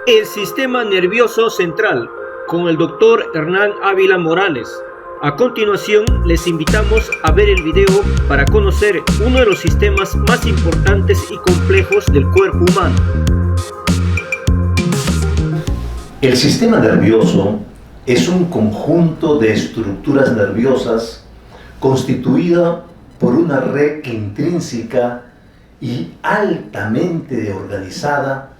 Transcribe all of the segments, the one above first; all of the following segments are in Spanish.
El sistema nervioso central, con el doctor Hernán Ávila Morales. A continuación, les invitamos a ver el video para conocer uno de los sistemas más importantes y complejos del cuerpo humano. El sistema nervioso es un conjunto de estructuras nerviosas constituida por una red intrínseca y altamente organizada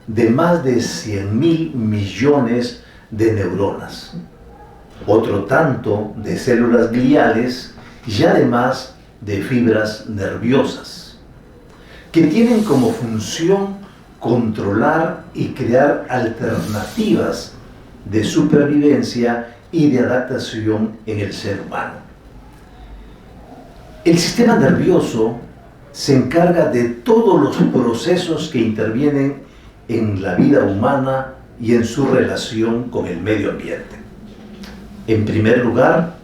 de más de 100.000 millones de neuronas, otro tanto de células gliales y además de fibras nerviosas, que tienen como función controlar y crear alternativas de supervivencia y de adaptación en el ser humano. El sistema nervioso se encarga de todos los procesos que intervienen en la vida humana y en su relación con el medio ambiente. En primer lugar,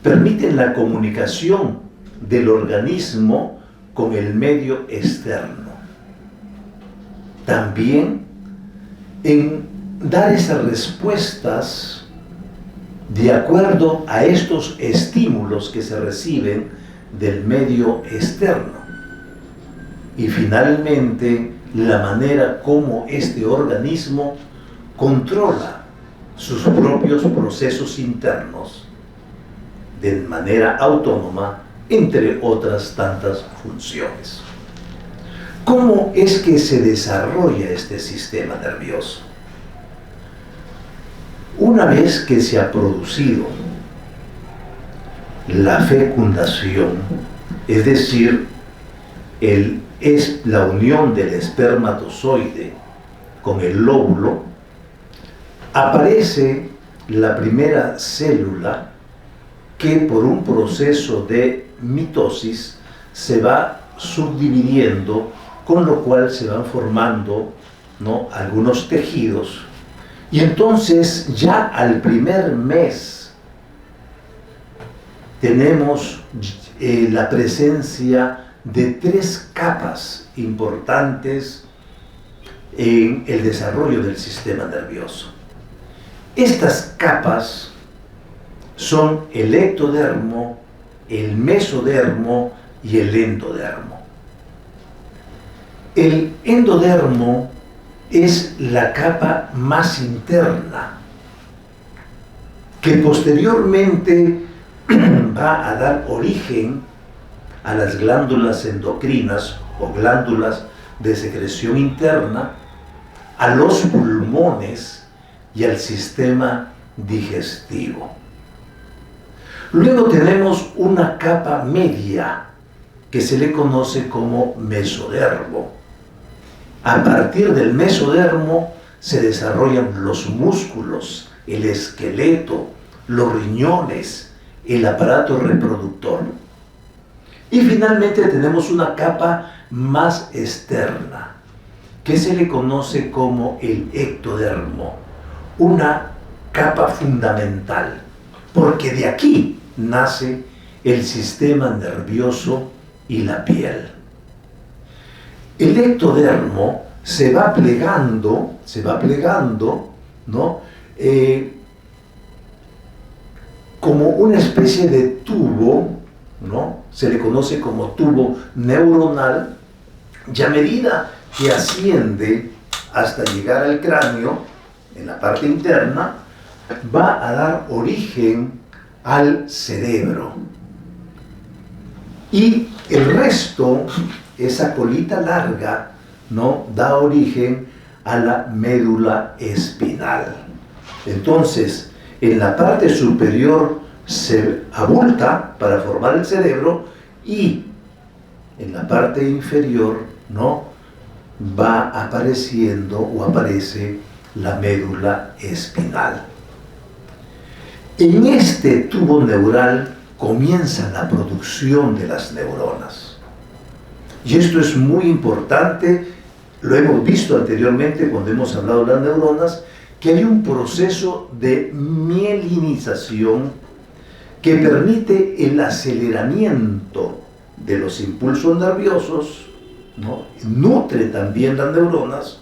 permiten la comunicación del organismo con el medio externo. También en dar esas respuestas de acuerdo a estos estímulos que se reciben del medio externo. Y finalmente, la manera como este organismo controla sus propios procesos internos de manera autónoma, entre otras tantas funciones. ¿Cómo es que se desarrolla este sistema nervioso? Una vez que se ha producido la fecundación, es decir, es la unión del espermatozoide con el óvulo, aparece la primera célula que por un proceso de mitosis se va subdividiendo, con lo cual se van formando, ¿no?, algunos tejidos. Y entonces ya al primer mes tenemos la presencia de 3 capas importantes en el desarrollo del sistema nervioso. Estas capas son el ectodermo, el mesodermo y el endodermo. El endodermo es la capa más interna, que posteriormente va a dar origen a las glándulas endocrinas o glándulas de secreción interna, a los pulmones y al sistema digestivo. Luego tenemos una capa media que se le conoce como mesodermo. A partir del mesodermo se desarrollan los músculos, el esqueleto, los riñones, el aparato reproductor. Y finalmente tenemos una capa más externa, que se le conoce como el ectodermo, una capa fundamental, porque de aquí nace el sistema nervioso y la piel. El ectodermo se va plegando, ¿no?, como una especie de tubo, ¿no? Se le conoce como tubo neuronal, y a medida que asciende hasta llegar al cráneo, en la parte interna, va a dar origen al cerebro. Y el resto, esa colita larga, ¿no?, da origen a la médula espinal. Entonces, en la parte superior se abulta para formar el cerebro y en la parte inferior, ¿no?, va apareciendo o aparece la médula espinal. En este tubo neural comienza la producción de las neuronas. Y esto es muy importante, lo hemos visto anteriormente cuando hemos hablado de las neuronas, que hay un proceso de mielinización que permite el aceleramiento de los impulsos nerviosos, ¿no?, nutre también las neuronas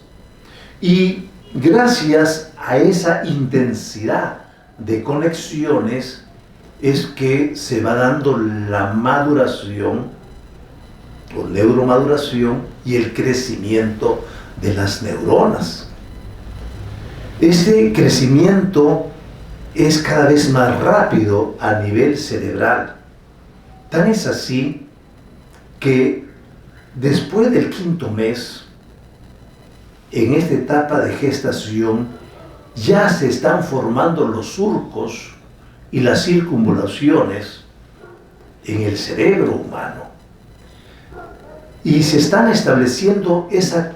y Gracias a esa intensidad de conexiones es que se va dando la maduración o neuromaduración y el crecimiento de las neuronas. Ese crecimiento es cada vez más rápido a nivel cerebral. Tan es así que después del 5.º mes, en esta etapa de gestación, ya se están formando los surcos y las circunvalaciones en el cerebro humano. Y se están estableciendo esa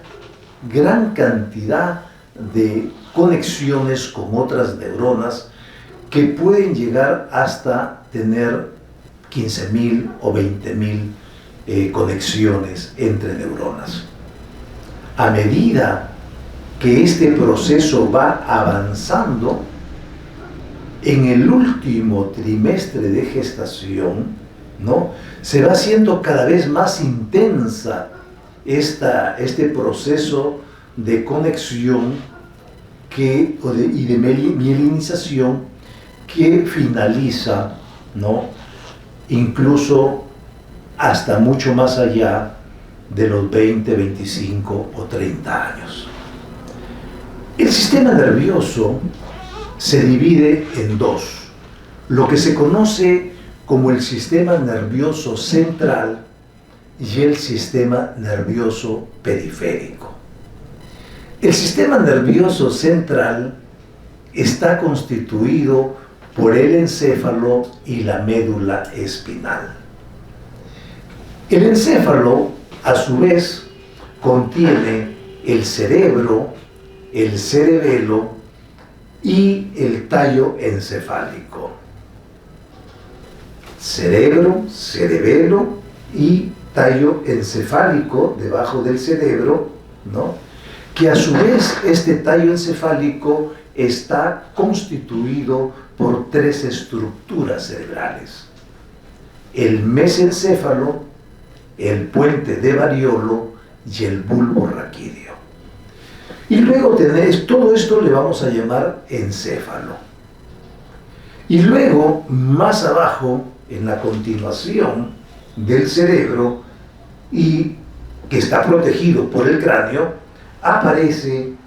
gran cantidad de conexiones con otras neuronas que pueden llegar hasta tener 15.000 o 20.000 conexiones entre neuronas. A medida que este proceso va avanzando, en el último trimestre de gestación, ¿no?, se va haciendo cada vez más intensa este proceso de conexión y de mielinización que finaliza, ¿no?, incluso hasta mucho más allá de los 20, 25 o 30 años. El sistema nervioso se divide en dos: lo que se conoce como el sistema nervioso central y el sistema nervioso periférico. El sistema nervioso central está constituido por el encéfalo y la médula espinal. El encéfalo, a su vez, contiene el cerebro, el cerebelo y el tallo encefálico. Cerebro, cerebelo y tallo encefálico debajo del cerebro, ¿no?, que a su vez este tallo encefálico está constituido por 3 estructuras cerebrales: el mesencéfalo, el puente de Variolo y el bulbo raquídeo. Y luego todo esto le vamos a llamar encéfalo. Y luego, más abajo, en la continuación del cerebro, y que está protegido por el cráneo, aparecen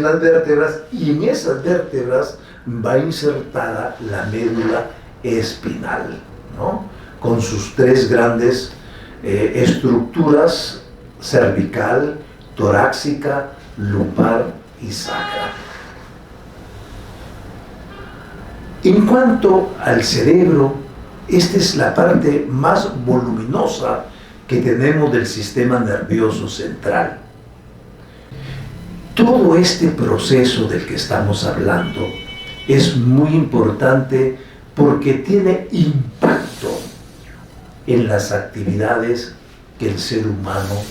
las vértebras, y en esas vértebras va insertada la médula espinal, ¿no?, con sus 3 grandes estructuras: cervical, torácica, lumbar y sacra. En cuanto al cerebro, esta es la parte más voluminosa que tenemos del sistema nervioso central. Todo este proceso del que estamos hablando es muy importante porque tiene impacto en las actividades que el ser humano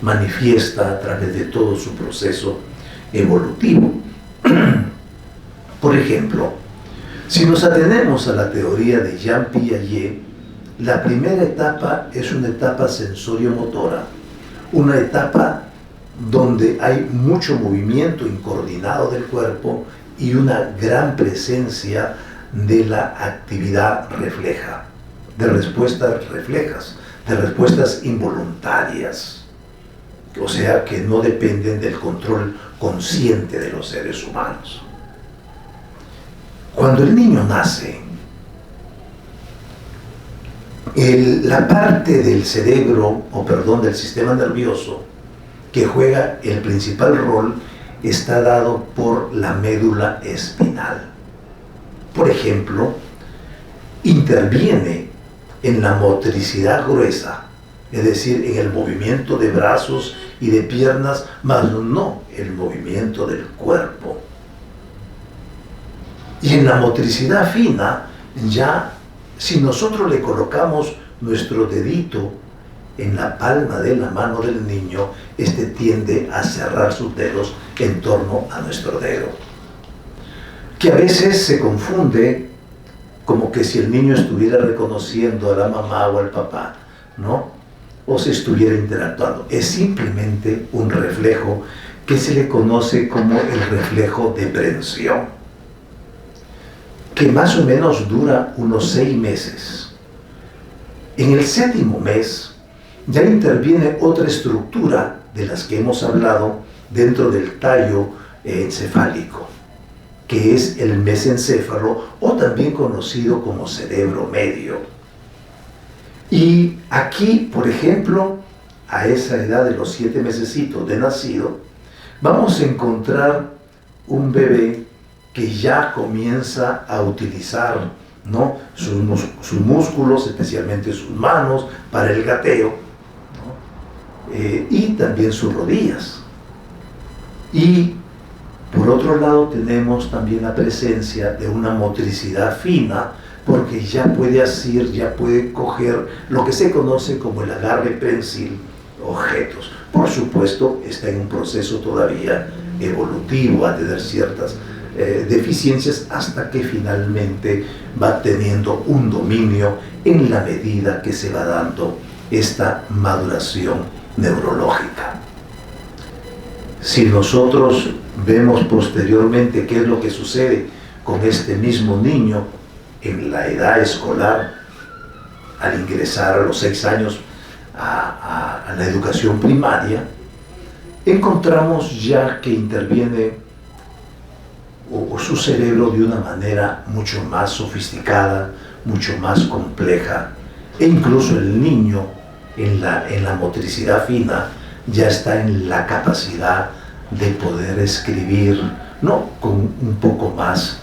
manifiesta a través de todo su proceso evolutivo. Por ejemplo, si nos atenemos a la teoría de Jean Piaget, la primera etapa es una etapa sensorio-motora, una etapa donde hay mucho movimiento incoordinado del cuerpo y una gran presencia de la actividad refleja, de respuestas reflejas, de respuestas involuntarias, o sea, que no dependen del control consciente de los seres humanos. Cuando el niño nace, la parte del cerebro, del sistema nervioso, que juega el principal rol, está dado por la médula espinal. Por ejemplo, interviene en la motricidad gruesa, es decir, en el movimiento de brazos y de piernas, mas no el movimiento del cuerpo. Y en la motricidad fina, ya si nosotros le colocamos nuestro dedito en la palma de la mano del niño, este tiende a cerrar sus dedos en torno a nuestro dedo, que a veces se confunde como que si el niño estuviera reconociendo a la mamá o al papá, ¿no? o se estuviera interactuando. Es simplemente un reflejo que se le conoce como el reflejo de prensión, que más o menos dura unos 6 meses. En el 7º mes ya interviene otra estructura de las que hemos hablado dentro del tallo encefálico, que es el mesencéfalo, o también conocido como cerebro medio. Y aquí, por ejemplo, a esa edad de los 7 mesecitos de nacido, vamos a encontrar un bebé que ya comienza a utilizar, ¿no?, sus músculos, especialmente sus manos, para el gateo, ¿no?, y también sus rodillas. Y por otro lado tenemos también la presencia de una motricidad fina, porque ya puede asir, ya puede coger lo que se conoce como el agarre prensil, objetos. Por supuesto, está en un proceso todavía evolutivo, va a tener ciertas deficiencias hasta que finalmente va teniendo un dominio en la medida que se va dando esta maduración neurológica. Si nosotros vemos posteriormente qué es lo que sucede con este mismo niño en la edad escolar, al ingresar a los 6 años a la educación primaria, encontramos ya que interviene o su cerebro de una manera mucho más sofisticada, mucho más compleja, e incluso el niño en la motricidad fina ya está en la capacidad de poder escribir, ¿no?, con un poco más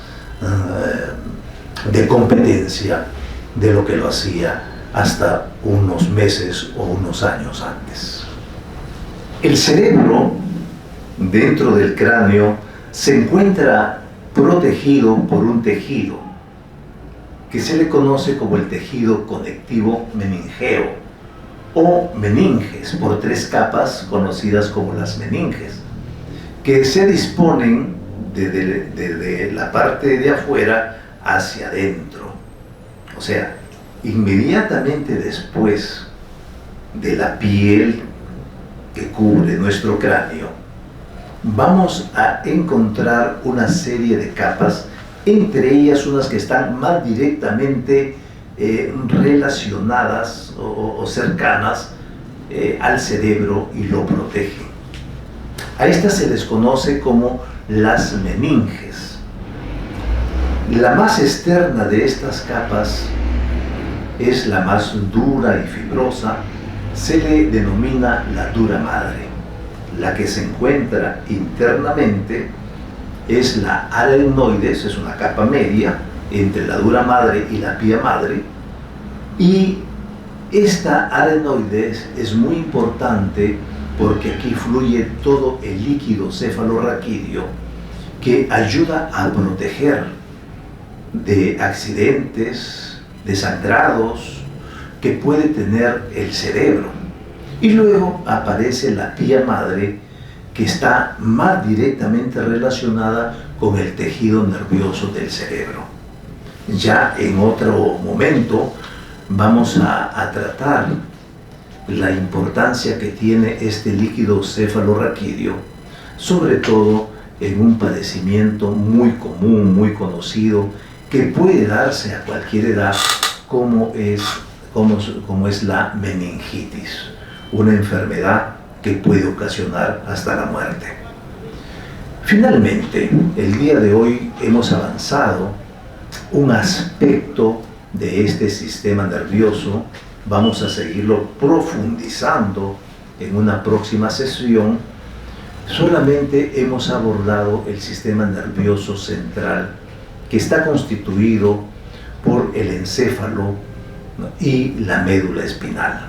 de competencia de lo que lo hacía hasta unos meses o unos años antes. El cerebro dentro del cráneo se encuentra protegido por un tejido que se le conoce como el tejido conectivo meningeo o meninges, por 3 capas conocidas como las meninges, que se disponen desde la parte de afuera hacia adentro. O sea, inmediatamente después de la piel que cubre nuestro cráneo, vamos a encontrar una serie de capas, entre ellas unas que están más directamente relacionadas o cercanas al cerebro y lo protegen. A estas se les conoce como las meninges. La más externa de estas capas es la más dura y fibrosa, se le denomina la dura madre. La que se encuentra internamente es la adenoides, es una capa media entre la dura madre y la pía madre, y esta adenoides es muy importante porque aquí fluye todo el líquido cefalorraquídeo que ayuda a proteger de accidentes, de sangrados que puede tener el cerebro. Y luego aparece la pía madre, que está más directamente relacionada con el tejido nervioso del cerebro. Ya en otro momento vamos a tratar la importancia que tiene este líquido cefalorraquídeo, sobre todo en un padecimiento muy común, muy conocido, que puede darse a cualquier edad, como es la meningitis, una enfermedad que puede ocasionar hasta la muerte. Finalmente, el día de hoy hemos avanzado un aspecto de este sistema nervioso. Vamos a seguirlo profundizando en una próxima sesión. Solamente hemos abordado el sistema nervioso central, que está constituido por el encéfalo, ¿no?, y la médula espinal.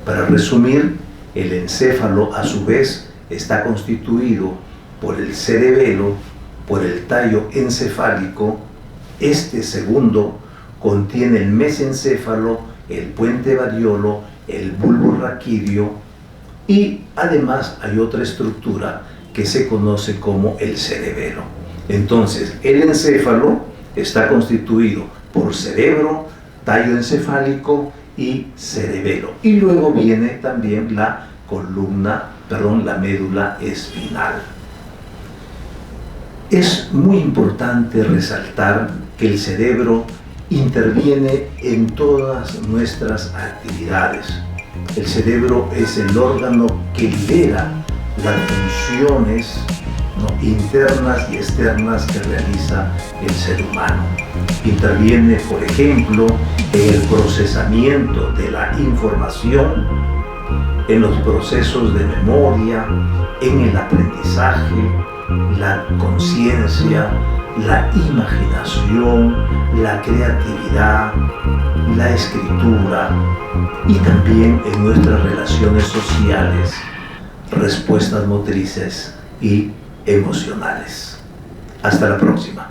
Para resumir, el encéfalo a su vez está constituido por el cerebelo, por el tallo encefálico. Este segundo contiene el mesencéfalo, el puente variolo, el bulbo raquídeo, y además hay otra estructura que se conoce como el cerebelo. Entonces, el encéfalo está constituido por cerebro, tallo encefálico y cerebelo. Y luego viene también la médula espinal. Es muy importante resaltar que el cerebro interviene en todas nuestras actividades. El cerebro es el órgano que lidera las funciones internas y externas que realiza el ser humano. Interviene, por ejemplo, en el procesamiento de la información, en los procesos de memoria, en el aprendizaje, la conciencia, la imaginación, la creatividad, la escritura y también en nuestras relaciones sociales, respuestas motrices y emocionales. Hasta la próxima.